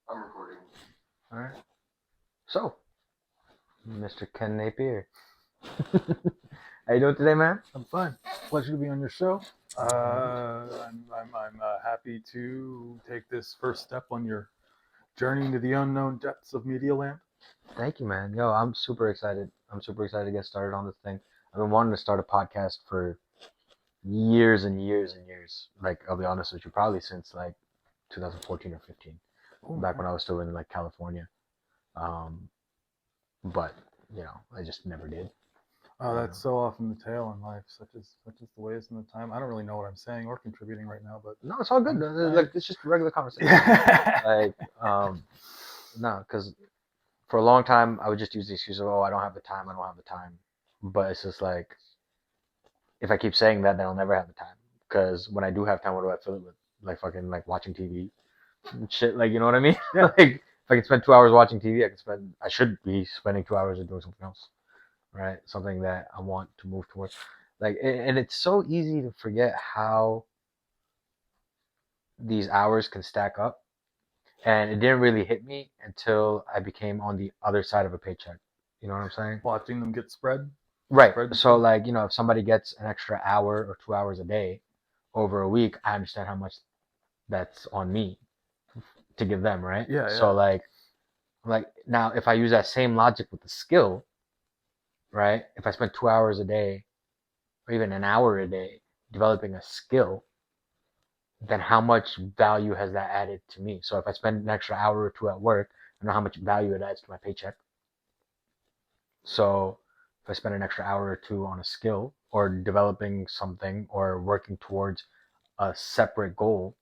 I'm recording. All right. So, Mr. Ken Napier. How you doing today, man? I'm fine. Pleasure to be on your show. I'm happy to take this first step on your journey into the unknown depths of media land. Thank you, man. Yo, I'm super excited. I'm super excited to get started on this thing. I've been wanting to start a podcast for years and years and years. Like, I'll be honest with you, probably since like 2014 or 15, Oh back when man. I was still in like California. Um, but I just never did. Oh, You that's know. so often the tale in life, such as the ways and the time. I don't really know what I'm saying or contributing right now, but No, it's all good. I Like, it's just a regular conversation, man. yeah. Like, no, because for a long time I would just use the excuse of, oh, I don't have the time, I don't have the time. But it's just like, if I keep saying that, then I'll never have the time. Because when I do have time, what do I fill it with? Like fucking like watching TV and shit. Like, you know what I mean? Yeah. Like, if I can spend 2 hours watching TV, I should be spending 2 hours doing something else, right? Something that I want to move towards. Like, and it's so easy to forget how these hours can stack up. And it didn't really hit me until I became on the other side of a paycheck. You know what I'm saying? Watching them get spread, Right. spread So thin. like, if somebody gets an extra hour or 2 hours a day over a week, I understand how much that's on me to give them, right? Yeah, So yeah. like now if I use that same logic with the skill, right? If I spend 2 hours a day or even an hour a day developing a skill, then how much value has that added to me? So if I spend an extra hour or two at work, I know how much value it adds to my paycheck. So if I spend an extra hour or two on a skill or developing something or working towards a separate goal,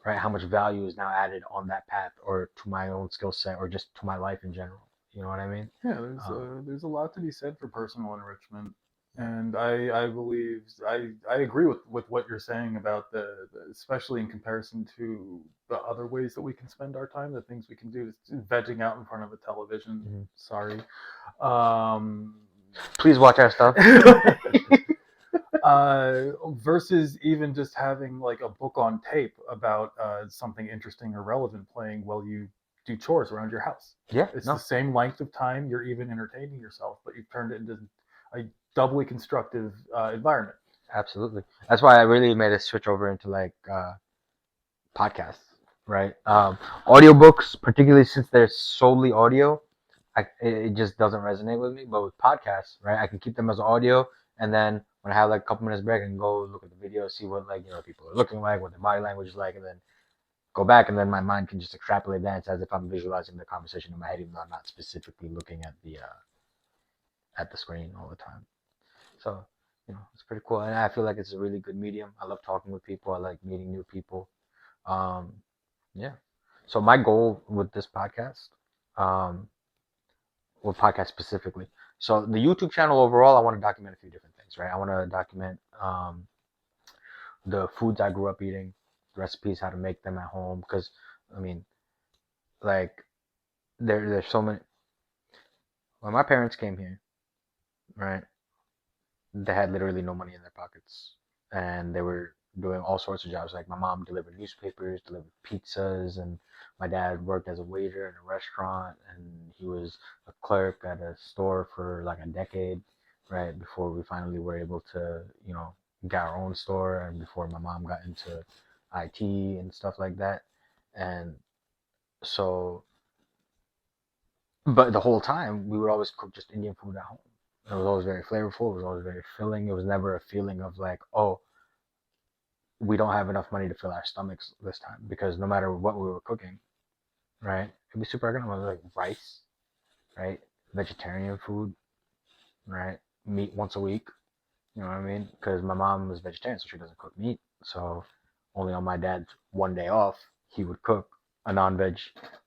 right? How much value is now added on that path or to my own skill set or just to my life in general? You know what I mean? Yeah, there's a lot to be said for personal enrichment, and I believe I agree with what you're saying about especially in comparison to the other ways that we can spend our time, the things we can do, vegging out in front of a television. Mm-hmm. Sorry, um, Please watch our stuff. versus even just having like a book on tape about something interesting or relevant playing while you do chores around your house. Yeah, It's the no, same length of time. You're even entertaining yourself, but you've turned it into a doubly constructive environment. absolutely. That's why I really made a switch over into like podcasts, right? Audiobooks, particularly since they're solely audio, it just doesn't resonate with me. But with podcasts, right, I can keep them as audio, and then when I have like a couple minutes break, I can go look at the video, see what like people are looking like, what their body language is like, and then go back, and then my mind can just extrapolate that as if I'm visualizing the conversation in my head, even though I'm not specifically looking at the screen all the time. So it's pretty cool, and I feel like it's a really good medium. I love talking with people. I like meeting new people. Um, yeah. So my goal with this podcast, um, with podcast specifically. So the YouTube channel overall, I want to document a few different things, right? I want to document the foods I grew up eating, recipes, how to make them at home, because I mean, like there's so many. When my parents came here, right, they had literally no money in their pockets, and they were doing all sorts of jobs. Like my mom delivered newspapers, delivered pizzas, and my dad worked as a waiter in a restaurant, and he was a clerk at a store for like a decade, right, before we finally were able to, get our own store, and before my mom got into IT and stuff like that. And so, but the whole time we would always cook just Indian food at home. It was always very flavorful. It was always very filling. It was never a feeling of like, oh, we don't have enough money to fill our stomachs this time, because no matter what we were cooking, right, it'd be super economical, like rice, right, vegetarian food, right, meat once a week. You know what I mean? Because my mom is vegetarian, so she doesn't cook meat. So only on my dad's one day off, he would cook a non-veg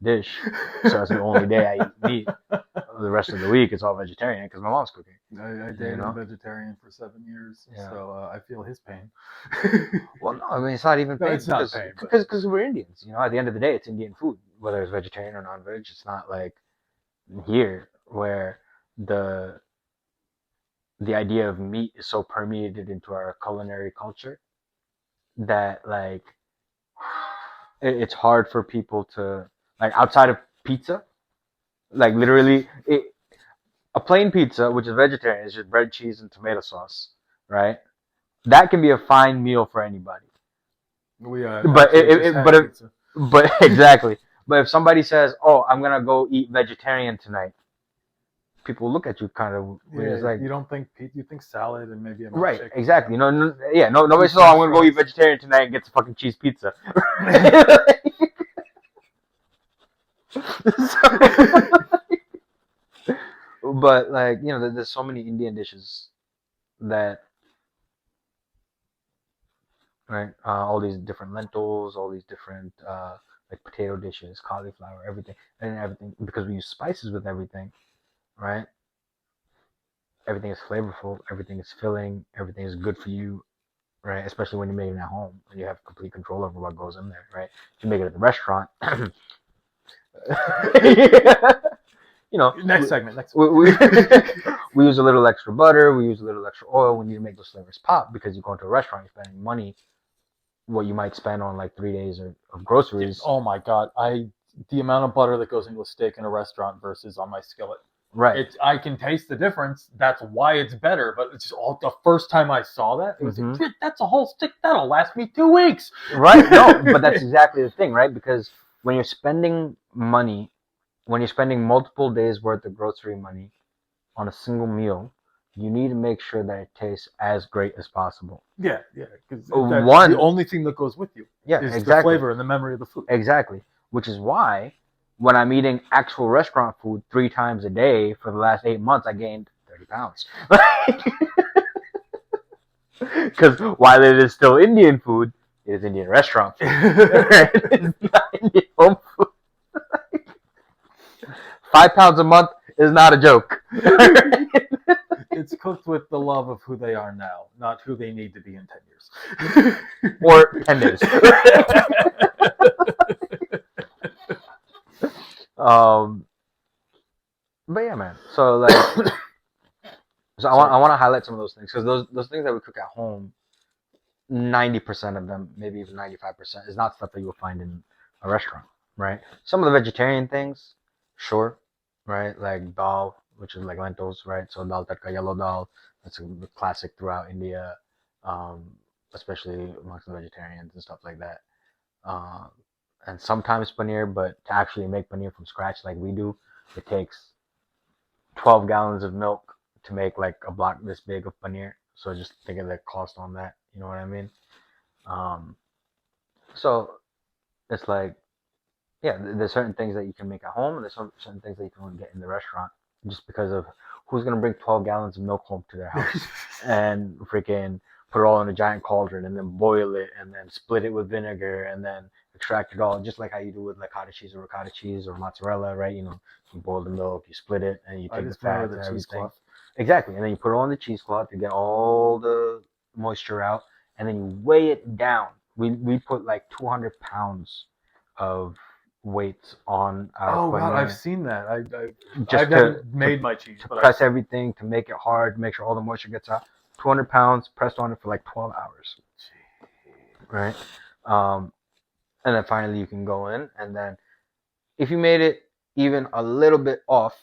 dish. So that's the only day I eat meat. The rest of the week, it's all vegetarian because my mom's cooking. I You dated a know? vegetarian for 7 years, Yeah. so I feel his pain. Well, no, I mean it's not even No, pain it's not because pain, but because we're Indians. At the end of the day, it's Indian food, whether it's vegetarian or non-veg. It's not like here where the the idea of meat is so permeated into our culinary culture that like it's hard for people to like outside of pizza, like literally a plain pizza, which is vegetarian, is just bread, cheese, and tomato sauce, right? That can be a fine meal for anybody. We But actually just had but pizza. but exactly. But if somebody says, "Oh, I'm gonna go eat vegetarian tonight," people look at you kind of weird. It's Yeah, like, you don't think you think salad and maybe a right, milkshake. exactly. Yeah, nobody Two says, "Oh, I'm French gonna go eat fries. vegetarian tonight and get some fucking cheese pizza." But like there's so many Indian dishes that right, all these different lentils, all these different like potato dishes, cauliflower, everything, and everything because we use spices with everything, right? Everything is flavorful, everything is filling, everything is good for you, right? Especially when you're making it at home and you have complete control over what goes in there, right? If you make it at the restaurant, you know, Next segment. Next. we we use a little extra butter, we use a little extra oil. We need to make those flavors pop because you go into a restaurant, you're spending money, what you might spend on like 3 days of groceries. Oh my god, the amount of butter that goes into a steak in a restaurant versus on my skillet. Right. I can taste the difference. That's why it's better. But it's just all the first time I saw that, it was like, "Shit, that's a whole stick. That'll last me 2 weeks." Right. No, but that's exactly the thing, right? Because when you're spending money, when you're spending multiple days worth of grocery money on a single meal, you need to make sure that it tastes as great as possible. Yeah, because One, the only thing that goes with you. Yeah, is exactly. the flavor and the memory of the food. Exactly. Which is why when I'm eating actual restaurant food 3 times a day for the last 8 months, I gained 30 pounds. Because while it is still Indian food, it is Indian restaurant food. It's not Indian home food. 5 pounds a month is not a joke. It's cooked with the love of who they are now, not who they need to be in 10 years. Or 10 days. But yeah, man. So like, I want to highlight some of those things because those things that we cook at home, 90% of them, maybe even 95%, is not stuff that you'll find in a restaurant, right? Some of the vegetarian things, sure, right? Like dal, which is like lentils, right? So dal tadka, yellow dal, that's a classic throughout India, um, especially amongst the vegetarians and stuff like that. Um, and sometimes paneer, but to actually make paneer from scratch like we do, it takes 12 gallons of milk to make like a block this big of paneer. So just think of the cost on that. You know what I mean? Um, so it's like, yeah, there's certain things that you can make at home, and there's certain things that you can only get in the restaurant, just because of who's gonna bring 12 gallons of milk home to their house and freaking put it all in a giant cauldron and then boil it and then split it with vinegar and then extract it all, just like how you do with like cottage cheese or ricotta cheese or mozzarella, right? You boil the milk, you split it, and you I take the just fat remember and the everything. cheesecloth. Exactly, and then you put it on the cheesecloth to get all the moisture out, and then you weigh it down. We put like 200 pounds of weight on our Oh god, I've paneer seen that. just haven't made my cheese, to but press everything, to make it hard, make sure all the moisture gets out. 200 pounds pressed on it for like 12 hours, right? Um, and then finally you can go in, and then if you made it even a little bit off,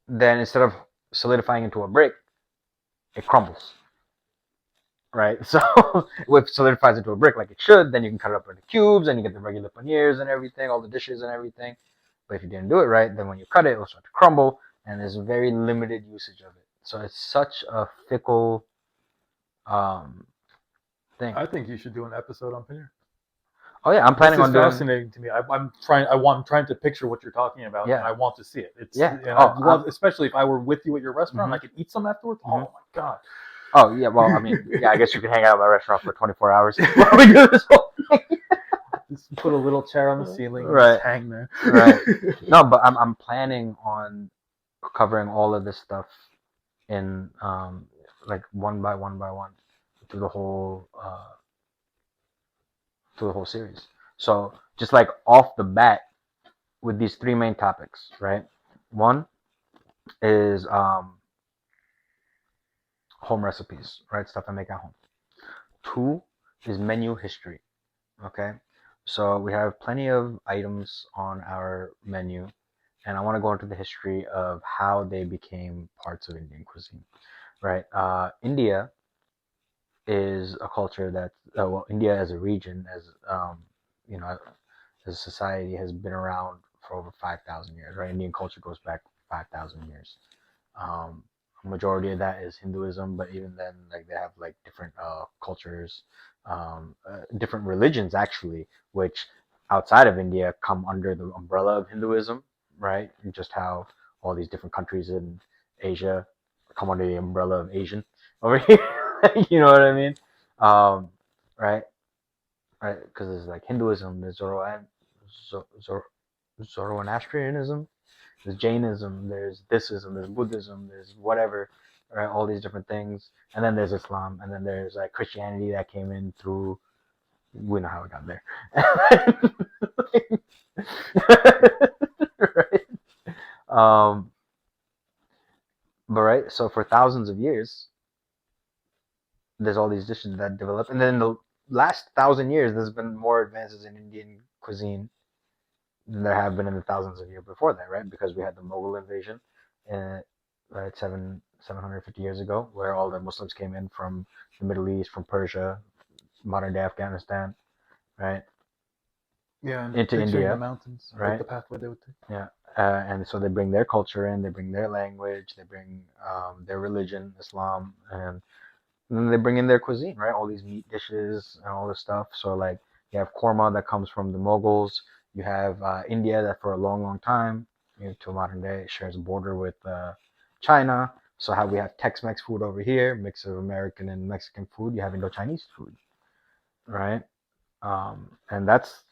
then instead of solidifying into a brick, it crumbles. Right, so if it solidifies into a brick like it should, then you can cut it up into cubes and you get the regular paneers and everything, all the dishes and everything. But if you didn't do it right, then when you cut it, it'll start to crumble, and there's very limited usage of it. So it's such a fickle um, thing. I think you should do an episode on paneer. Oh yeah, I'm planning This on is doing. fascinating to me. I'm trying to picture what you're talking about, Yeah. and I want to see it. It's Yeah. and I love, especially if I were with you at your restaurant, Mhm. I could eat some afterwards. Mhm. Oh my god. Oh yeah, well I mean, yeah, I guess you could hang out at my restaurant for 24 hours while we do this whole thing. Just put a little chair on the ceiling and Right. just hang there. Right. No, but I'm planning on covering all of this stuff in like one by one through the whole series. So just like off the bat with these three main topics, right? One is home recipes, right? Stuff I make at home. Two is menu history. Okay. So we have plenty of items on our menu, and I want to go into the history of how they became parts of Indian cuisine. Right? India is a culture that, well, India as a region, as you know, as a society, has been around for over 5,000 years. Right? Indian culture goes back 5,000 years. Um, a majority of that is Hinduism, but even then, like they have like different cultures, different religions actually, which outside of India come under the umbrella of Hinduism, right? And just how all these different countries in Asia come under the umbrella of Asian over here. You know what I mean? Um, right, right, because there's like Hinduism, there's Zoroastrianism, there's Jainism, there's thisism, there's Buddhism, there's whatever, right? All these different things, and then there's Islam, and then there's like Christianity that came in through. We know how it got there, right? Um, but right, so for thousands of years, there's all these dishes that develop, and then the last 1,000 years, there's been more advances in Indian cuisine than there have been in the thousands of years before that, right? Because we had the Mughal invasion, right, 750 years ago, where all the Muslims came in from the Middle East, from Persia, modern day Afghanistan, right, Yeah, and into picturing the India, mountains, like right? the pathway they would take. Yeah, and so they bring their culture in, they bring their language, they bring their religion, Islam, and then they bring in their cuisine, right? All these meat dishes and all this stuff. So like you have korma that comes from the Mughals. You have India that for a long, long time, to modern day, shares a border with China. So how we have Tex-Mex food over here, mix of American and Mexican food. You have Indo-Chinese food, right? And that's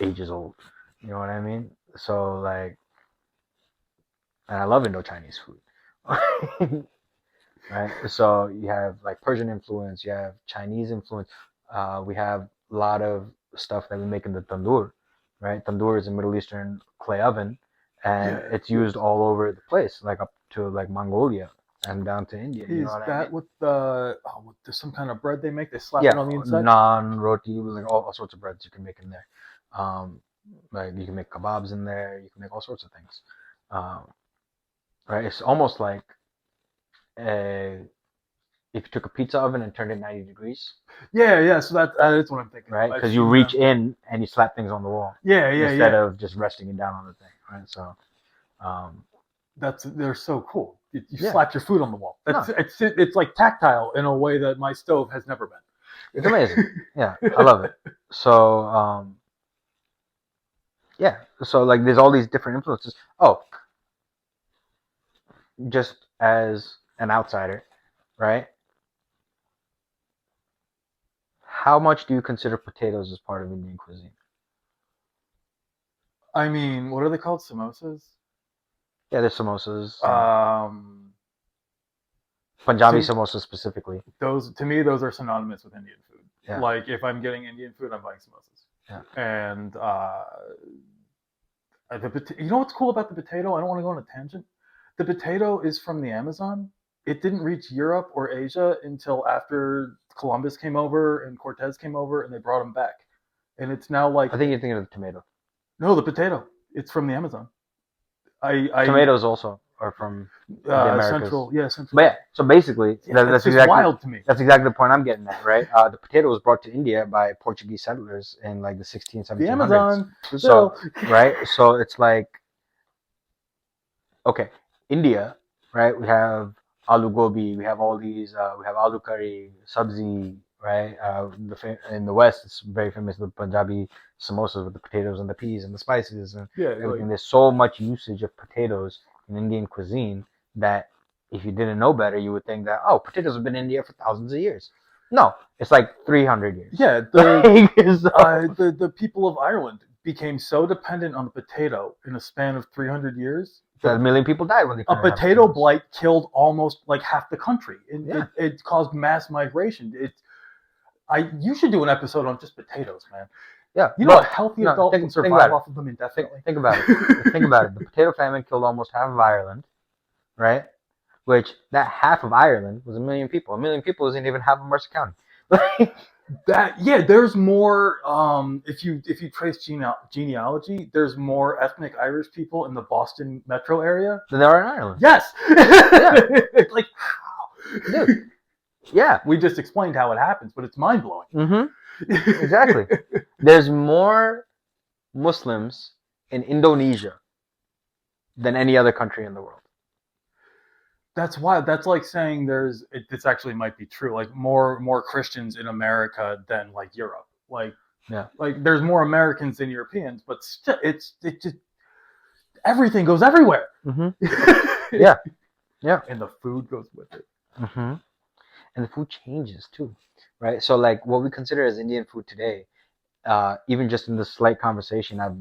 ages old. You know what I mean? So like, and I love Indo-Chinese food. Right? So you have like Persian influence, you have Chinese influence. We have a lot of stuff that we make in the tandoor, right? Tandoor is a Middle Eastern clay oven, and Yeah, it's used all over the place, like up to like Mongolia and down to India. You know is what I that mean? what the with some kind of bread they make? They slap it Yeah, on the inside. naan, roti, like all sorts of breads you can make in there. Um, like you can make kebabs in there. You can make all sorts of things. Um, right? It's almost like a if you took a pizza oven and turned it 90 degrees, Yeah, yeah. So that is what I'm thinking of. right? I've Because you seen reach them. in and you slap things on the wall Yeah, yeah, instead yeah. of just resting it down on the thing, right? So, um, They're so cool. You yeah, slap your food on the wall. no, It's like tactile in a way that my stove has never it's been. amazing. Yeah, I love it. So, yeah, so like there's all these different influences. Oh, just as an outsider, right? How much do you consider potatoes as part of Indian cuisine? I mean, what are they called? Samosas. Yeah, there's samosas, Um, Punjabi to samosas specifically. those to me, those are synonymous with Indian food. Yeah, Like if I'm getting Indian food, I'm buying samosas. yeah. And you know what's cool about the potato? I don't want to go on a tangent. The potato is from the Amazon. It didn't reach Europe or Asia until after Columbus came over and Cortez came over, and they brought them back. And it's now like I think you're thinking of the tomato. no, the potato. It's from the Amazon. Tomatoes also are from the Americas. Central, yeah, Central. But yeah, so basically, Yeah, that's just exactly wild to me. the point I'm getting at, right? The potato was brought to India by Portuguese settlers in like the 16, The 1700s. Amazon, So, Brazil. right? So it's like, okay, India, right? We have aloo gobi, we have all these, we have aloo curry, sabzi, right? In the West, it's very famous the Punjabi samosas with the potatoes and the peas and the spices and Yeah, everything. like There's so much usage of potatoes in Indian cuisine that if you didn't know better, you would think that, oh, potatoes have been in India for thousands of years. No, it's like 300 years. yeah, the people of Ireland became so dependent on the potato in a span of 300 years. A million people died when they A couldn't have potato potatoes. blight killed almost like half the country. Yeah. It caused mass migration. You should do an episode on just potatoes, man. Yeah, You know, a healthy adult can survive off of them Think, indefinitely. think about it. Think about it. The potato famine killed almost half of Ireland, right? Which that half of Ireland was a million people. A million people isn't even half of Mercer County. There's more. If you trace genealogy, there's more ethnic Irish people in the Boston metro area. Than there are in Ireland. Yes. Yeah. Like how? Dude. Yeah. We just explained how it happens, but it's mind blowing. Mm-hmm. Exactly. There's more Muslims in Indonesia than any other country in the world. That's why. That's like saying this actually might be true. Like more Christians in America than like Europe. Like Yeah. Like there's more Americans than Europeans, but still, it just everything goes everywhere. Mm-hmm. Yeah. Yeah. And the food goes with it. Mm-hmm. And the food changes too, right? So like what we consider as Indian food today, even just in this slight conversation, I've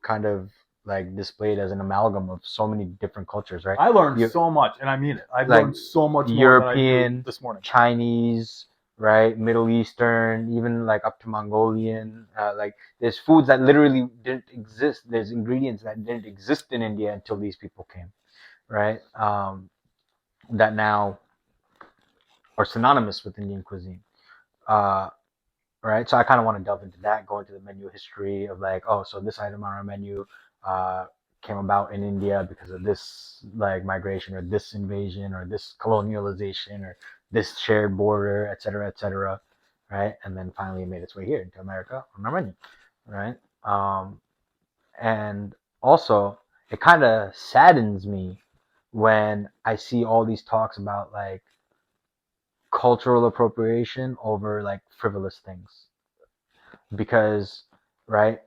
kind of like displayed as an amalgam of so many different cultures, right? I learned so much, and I mean it. I've like learned so much more European, than I knew this morning. Chinese, right? Middle Eastern, even like up to Mongolian. Like there's foods that literally didn't exist. There's ingredients that didn't exist in India until these people came, right? That now are synonymous with Indian cuisine. Right? So I kind of want to delve into that, go into the menu history of like, oh, so this item on our menu came about in India because of this like migration or this invasion or this colonialization or this shared border, et cetera, right? And then finally it made its way here into America on our menu, right? And also, it kind of saddens me when I see all these talks about like cultural appropriation over like frivolous things because right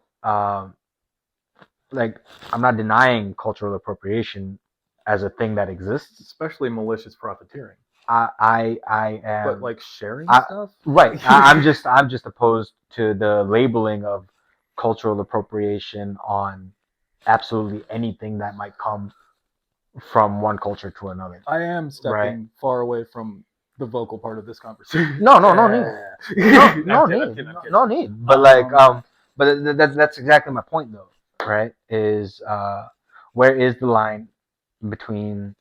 like I'm not denying cultural appropriation as a thing that exists, especially malicious profiteering. I am, but like sharing stuff, right? I'm just opposed to the labeling of cultural appropriation on absolutely anything that might come from one culture to another. I am stepping far away from the vocal part of this conversation. No need. But like, but that's exactly my point, though. Right? Is where is the line between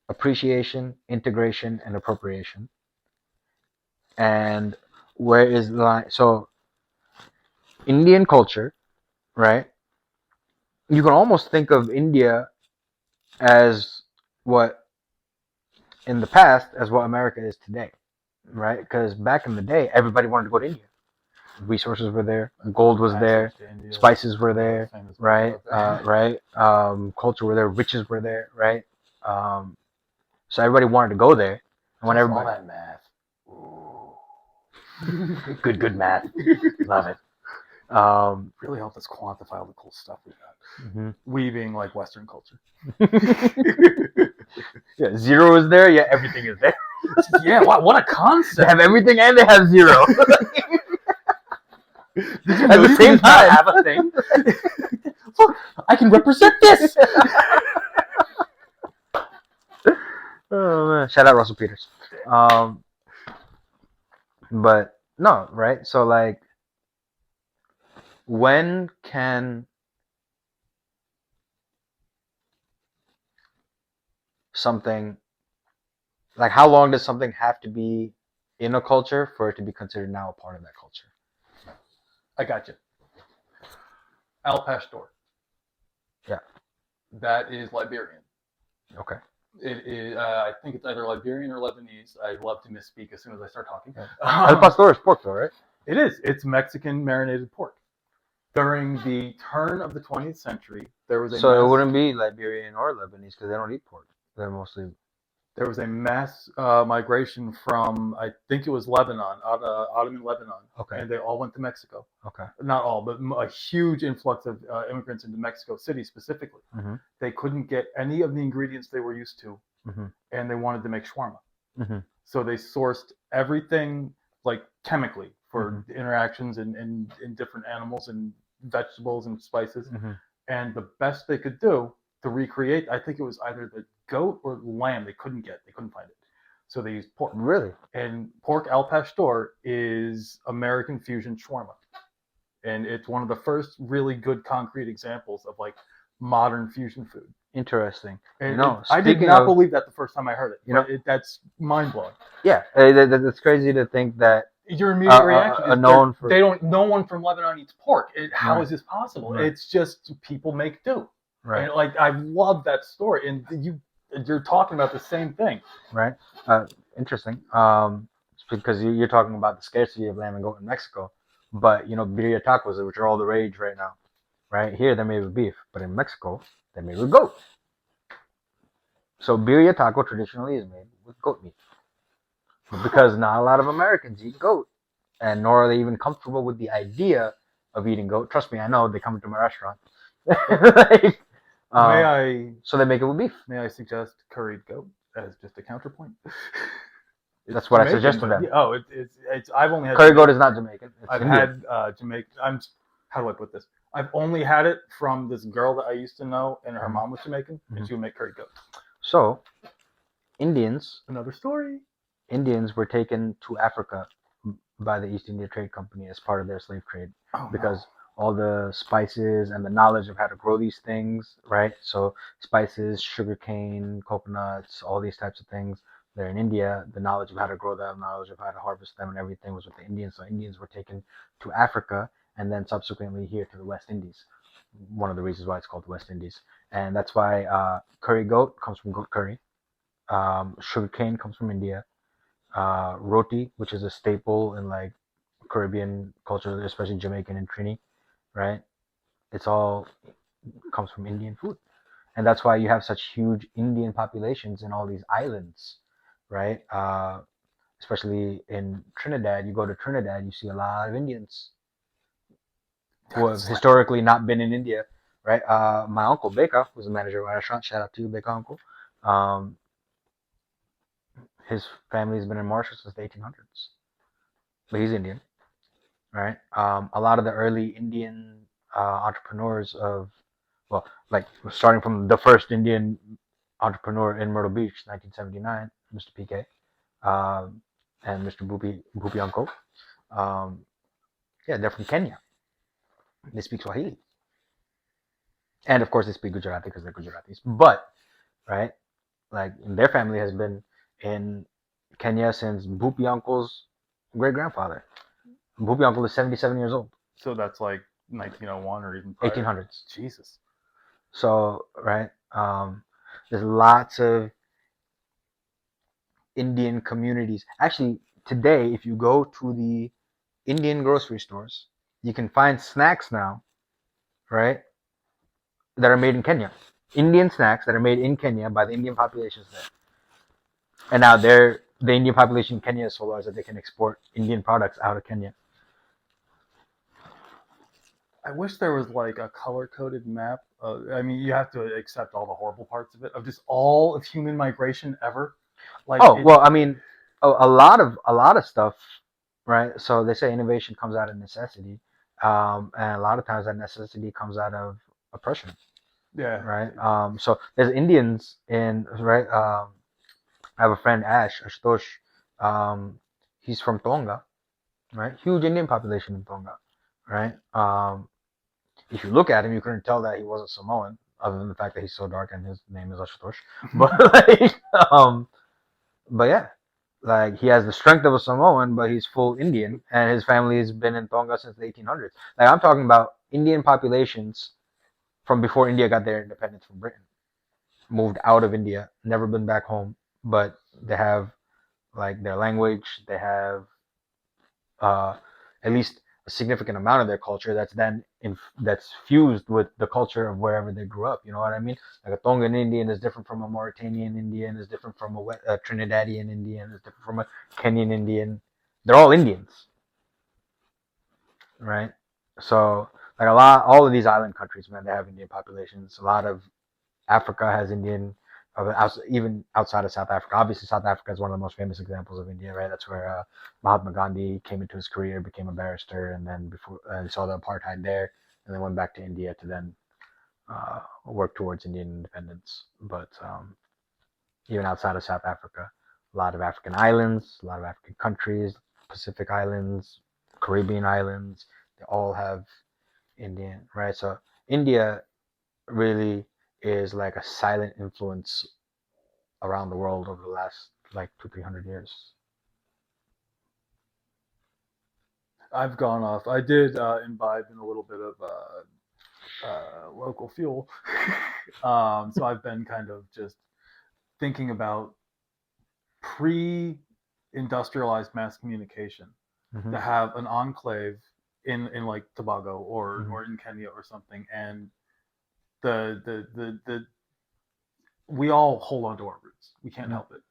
appreciation, integration, and appropriation? And where is the line? So, Indian culture, right? You can almost think of India as what in the past as what America is today, right? Because back in the day, everybody wanted to go to India. Resources were there, gold was there, spices were there, right? Right. Culture were there, riches were there, right? So everybody wanted to go there, and when everybody all that math, good math, love it. Really helped us quantify all the cool stuff we got. Mm-hmm. We being like Western culture. Yeah, zero is there. Yeah, everything is there. Yeah, what a concept. They have everything and they have zero. Did you know at the same time have a thing? Look, I can represent this. Oh man! Shout out Russell Peters. But no, right? So like, when can something like how long does something have to be in a culture for it to be considered now a part of that culture? I got you. Al Pastor. Yeah. That is Liberian. Okay. It is. I think it's either Liberian or Lebanese. I love to misspeak as soon as I start talking. Yeah. Al Pastor is pork, though, right? It is. It's Mexican marinated pork. During the turn of the 20th century, there was a so it wouldn't be Liberian or Lebanese because they don't eat pork. They're mostly. There was a mass migration from, I think it was Lebanon, Ottoman Lebanon. Okay. And they all went to Mexico. Okay. Not all, but a huge influx of immigrants into Mexico City specifically. Mm-hmm. They couldn't get any of the ingredients they were used to, mm-hmm. and they wanted to make shawarma. Mm-hmm. So they sourced everything like chemically for mm-hmm. interactions in different animals and vegetables and spices. Mm-hmm. And the best they could do to recreate, I think it was either the goat or lamb they couldn't find it. So they used pork. Really? And pork al pastor is American fusion shawarma. And it's one of the first really good concrete examples of like modern fusion food. Interesting. I did speaking not of, believe that the first time I heard it, you know, but that's mind blowing. yeah, it's crazy to think that Your immediate reaction is known for they don't. No one from Lebanon eats pork. How right, is this possible? right, It's just people make do, right, and like I love that story. And you're talking about the same thing. right. Interesting. It's because you're talking about the scarcity of lamb and goat in Mexico, but birria tacos, which are all the rage right now, right? Here they're made with beef, but in Mexico they're made with goat. So birria taco traditionally is made with goat meat, but because not a lot of Americans eat goat, and nor are they even comfortable with the idea of eating goat. Trust me, I know. They come into my restaurant. Like, May I so they make it with beef. may I suggest curried goat as just a counterpoint? That's what I suggest to them. Oh, it's. I've only had Curry goat is not Jamaican. It's I've Indian. had Jamaican. How do I put this? I've only had it from this girl that I used to know, and her mom was Jamaican, and she would make curry goat. So, Indians. Another story. Indians were taken to Africa by the East India Trade Company as part of their slave trade because all the spices and the knowledge of how to grow these things, right? So spices, sugarcane, coconuts, all these types of things. They're in India. The knowledge of how to grow them, knowledge of how to harvest them, and everything was with the Indians. So Indians were taken to Africa and then subsequently here to the West Indies. One of the reasons why it's called the West Indies, and that's why curry goat comes from goat curry. Sugarcane comes from India. Roti, which is a staple in like Caribbean culture, especially Jamaican and Trini, right? It's all comes from Indian food, and that's why you have such huge Indian populations in all these islands, right? Especially in Trinidad, you go to Trinidad, you see a lot of Indians who have historically not been in India, right? My uncle Beka was the manager of a restaurant. Shout out to you, Beka uncle. Um, his family's been in Marshall since the 1800s, but he's Indian, right? A lot of the early Indian entrepreneurs well, like starting from the first Indian entrepreneur in Myrtle Beach, 1979, Mr. PK, and Mr. Bupi Uncle. Yeah, they're from Kenya. They speak Swahili, and of course they speak Gujarati because they're Gujaratis. But right, like their family has been in Kenya since Bupi Uncle's great grandfather. Bupi Uncle is 77 years old. So that's like 1901 or even prior. 1800s. Jesus. So right, there's lots of Indian communities. Actually, today, if you go to the Indian grocery stores, you can find snacks now, right, that are made in Kenya. Indian snacks that are made in Kenya by the Indian populations there. And now the Indian population in Kenya is so large that they can export Indian products out of Kenya. I wish there was like a color-coded map. I mean, you have to accept all the horrible parts of it, of just all of human migration ever. Like, well, I mean, a lot of stuff, right? So they say innovation comes out of necessity, and a lot of times that necessity comes out of oppression. Yeah. Right. So there's Indians in right. I have a friend Ashutosh. He's from Tonga, right? Huge Indian population in Tonga, right? If you look at him, you couldn't tell that he wasn't Samoan, other than the fact that he's so dark and his name is Ashutosh. But yeah, like he has the strength of a Samoan, but he's full Indian, and his family has been in Tonga since the 1800s. Like I'm talking about Indian populations from before India got their independence from Britain, moved out of India, never been back home, but they have like their language, they have at least a significant amount of their culture that's fused with the culture of wherever they grew up. You know what I mean? Like a Tongan Indian is different from a Mauritanian Indian, is different from a Trinidadian Indian, is different from a Kenyan Indian. They're all Indians, right? So like all of these island countries, man, they have Indian populations. A lot of Africa has Indian, even outside of South Africa. Obviously, South Africa is one of the most famous examples of India, right? That's where Mahatma Gandhi came into his career, became a barrister, and then saw the apartheid there, and then went back to India to then work towards Indian independence. But even outside of South Africa, a lot of African islands, a lot of African countries, Pacific Islands, Caribbean islands, they all have Indian, right? So India really is like a silent influence around the world over the last like 200-300 years. I've gone off. I did imbibe in a little bit of local fuel. So I've been kind of just thinking about pre-industrialized mass communication Mm-hmm. to have an enclave in like Tobago Mm-hmm. or in Kenya or something, and the we all hold on to our roots. We can't Mm-hmm. help it,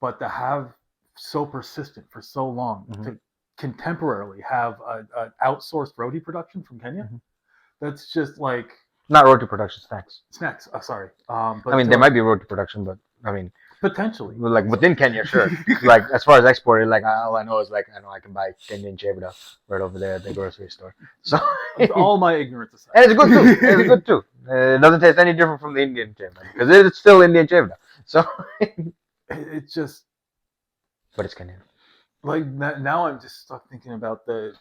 but to have so persistent for so long Mm-hmm. to contemporarily have an outsourced roadie production from Kenya, Mm-hmm. that's just like Not roti production, snacks. snacks. Sorry, I but mean, to there like might be roti production, but I mean, potentially like sorry. within Kenya, sure. Like as far as exported, like all I know is like I know I can buy Kenyan chebra right over there at the grocery store. So and All my ignorance aside, it's good too. It's good too. It doesn't taste any different from the Indian chebra because it's still Indian chebra. So, it's just but it's Kenyan. like now I'm just stuck thinking about the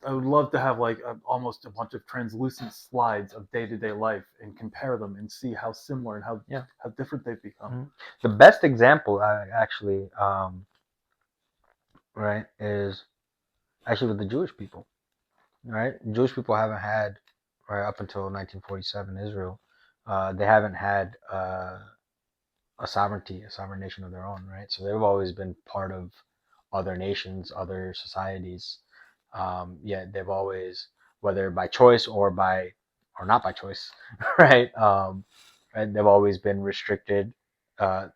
I would love to have like almost a bunch of translucent slides of day-to-day life and compare them and see how similar and Yeah. how different they've become. Mhm. The best example, actually, right, is actually with the Jewish people. Right, Jewish people haven't had right up until 1947 Israel. They haven't had a sovereignty, a sovereign nation of their own, right? So they've always been part of other nations, other societies. Yeah, they've always, whether by choice or not by choice, right? Right, they've always been restricted, uh,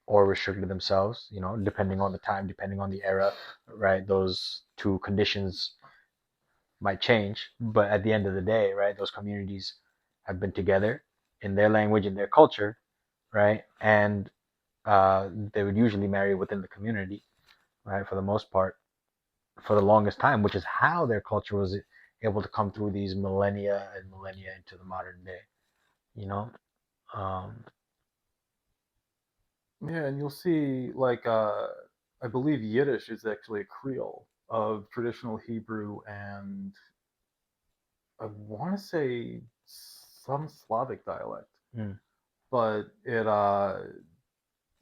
or restricted themselves, depending on the time, depending on the era, right? Those two conditions might change, but at the end of the day, right, those communities have been together in their language and their culture, right? And they would usually marry within the community, right, for the most part, for the longest time, which is how their culture was able to come through these millennia and millennia into the modern day, you know? Um, Yeah, and you'll see like I believe Yiddish is actually a Creole of traditional Hebrew and I want to say some Slavic dialect, mm, but it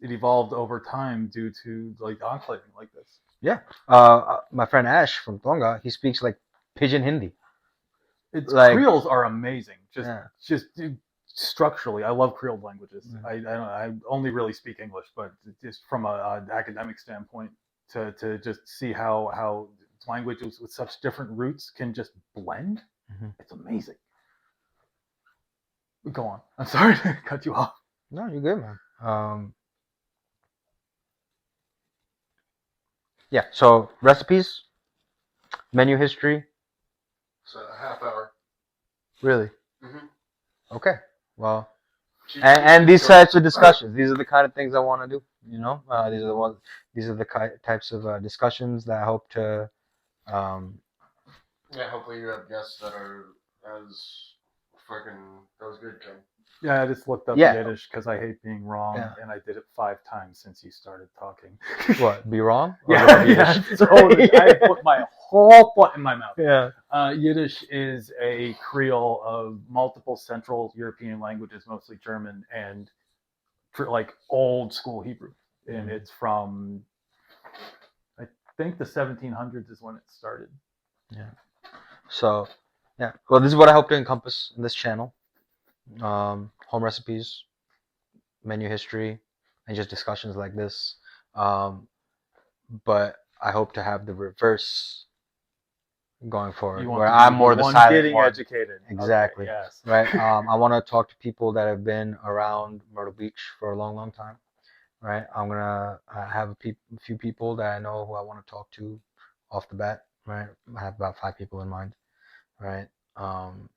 evolved over time due to like enclaving like this. yeah. My friend Ash from Tonga, he speaks like Pidgin Hindi. It's Like, Creoles are amazing. yeah. Just structurally, I love Creole languages. Mm-hmm. I only really speak English, but just from an academic standpoint, to just see how languages with such different roots can just blend, Mm-hmm. it's amazing. Go on. I'm sorry to cut you off. No, you're good, man. Yeah, so recipes, menu history. So a half hour. Really? Mm-hmm. Okay. Well, and these types of discussions, these are the kind of things I want to do. These are the types of discussions that I hope to. Um, Yeah, hopefully you have guests that are as fucking that was good, Ken. Yeah, I just looked up yeah. Yiddish because I hate being wrong, Yeah. and I did it 5 times since you started talking. What? Be wrong? Yeah, yeah. So I put my whole foot in my mouth. Yeah. Yiddish is a Creole of multiple Central European languages, mostly German, and for like old school Hebrew. And it's from, I think the 1700s is when it started. Yeah. So, yeah. Well, this is what I hope to encompass in this channel: home recipes, menu history, and just discussions like this. Um, but I hope to have the reverse going forward, You want where to be I'm the more the one silent getting one. educated. Exactly. Okay, yes. Right. I want to talk to people that have been around Myrtle Beach for a long, long time. Right. I'm gonna have a few people that I know who I want to talk to off the bat. Right. I have about 5 people in mind. Right. Um,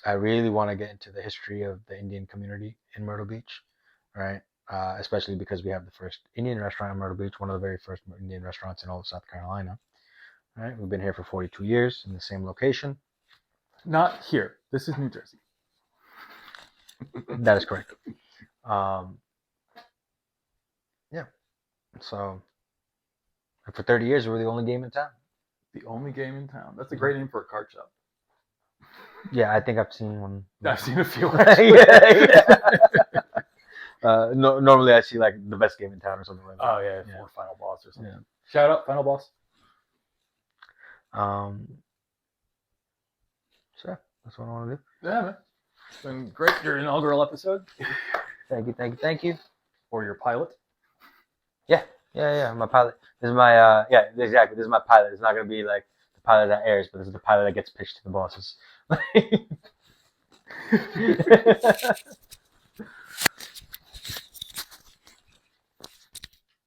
I really want to get into the history of the Indian community in Myrtle Beach. Right. Especially because we have the first Indian restaurant in Myrtle Beach, one of the very first Indian restaurants in all of South Carolina. Right. We've been here for 42 years in the same location. Not here. This is New Jersey. That is correct. Um, yeah. So for 30 years, we're the only game in town. The only game in town. That's a great name for a card shop. Yeah, I think I've seen one. I've seen a few. No, normally I see like the best game in town or something like that. Oh yeah, Yeah. or Final Boss or something. Yeah. Shout out Final Boss. So yeah, that's what I want to do. Yeah, man. It's been great. Your inaugural episode. Thank you. Or your pilot. Yeah, my pilot. This is my yeah, exactly. This is my pilot. It's not gonna be like the pilot that airs, but this is the pilot that gets pitched to the bosses.